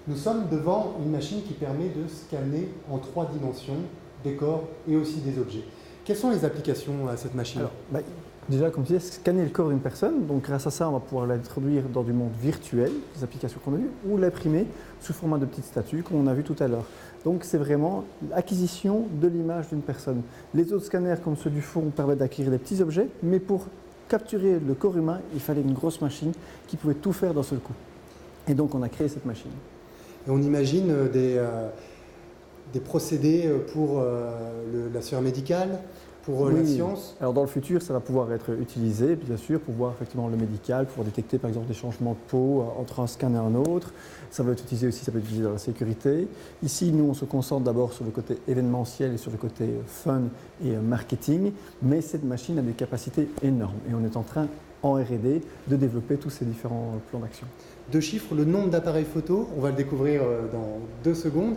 Nous sommes devant une machine qui permet de scanner en 3 dimensions des corps et aussi des objets. Quelles sont les applications à cette machine? Alors, déjà, comme tu disais, scanner le corps d'une personne. Donc, grâce à ça, on va pouvoir l'introduire dans du monde virtuel, les applications qu'on a vues, ou l'imprimer sous format de petites statues, comme on a vu tout à l'heure. Donc, c'est vraiment l'acquisition de l'image d'une personne. Les autres scanners, comme ceux du fond, permettent d'acquérir des petits objets, mais pour capturer le corps humain, il fallait une grosse machine qui pouvait tout faire d'un seul coup. Et donc, on a créé cette machine. Et on imagine des procédés pour la sphère médicale, pour la science. Alors dans le futur, ça va pouvoir être utilisé, bien sûr, pour voir effectivement le médical, pour détecter par exemple des changements de peau entre un scan et un autre. Ça va être utilisé aussi, ça peut être utilisé dans la sécurité. Ici, nous, on se concentre d'abord sur le côté événementiel et sur le côté fun et marketing, mais cette machine a des capacités énormes et on est en train, en R&D, de développer tous ces différents plans d'action. 2 chiffres, le nombre d'appareils photo, on va le découvrir dans 2 secondes.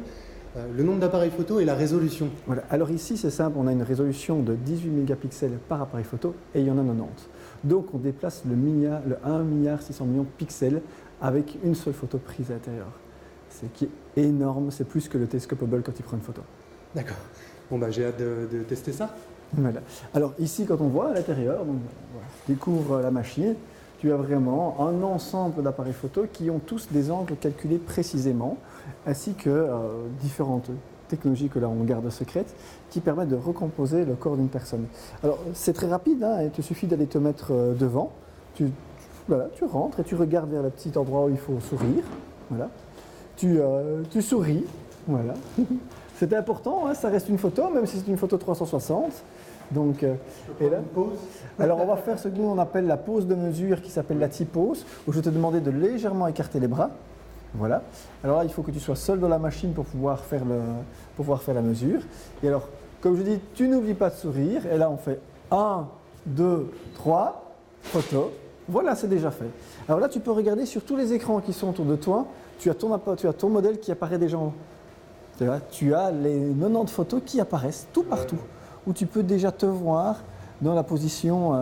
Le nombre d'appareils photo et la résolution. Voilà. Alors ici, c'est simple, on a une résolution de 18 mégapixels par appareil photo et il y en a 90. Donc on déplace le 1,6 milliard de pixels avec une seule photo prise à l'intérieur. C'est qui est énorme, c'est plus que le télescope Hubble quand il prend une photo. D'accord. Bon, j'ai hâte de tester ça. Voilà. Alors ici, quand on voit à l'intérieur, donc voilà, je découvre la machine, tu as vraiment un ensemble d'appareils photo qui ont tous des angles calculés précisément, ainsi que différentes technologies que là on garde secrètes, qui permettent de recomposer le corps d'une personne. Alors c'est très rapide, hein, il te suffit d'aller te mettre devant, tu rentres et tu regardes vers le petit endroit où il faut sourire, voilà. Tu souris, voilà. C'est important, hein, ça reste une photo, même si c'est une photo 360. Donc, et là, alors on va faire ce que nous on appelle la pose de mesure qui s'appelle la T-pose, où je vais te demander de légèrement écarter les bras. Voilà. Alors là, il faut que tu sois seul dans la machine pour pouvoir faire la mesure. Et alors, comme je dis, tu n'oublies pas de sourire. Et là, on fait 1, 2, 3, photo. Voilà, c'est déjà fait. Alors là, tu peux regarder sur tous les écrans qui sont autour de toi. Tu as ton modèle qui apparaît déjà en haut. Tu as les 90 photos qui apparaissent tout partout, où tu peux déjà te voir dans la position.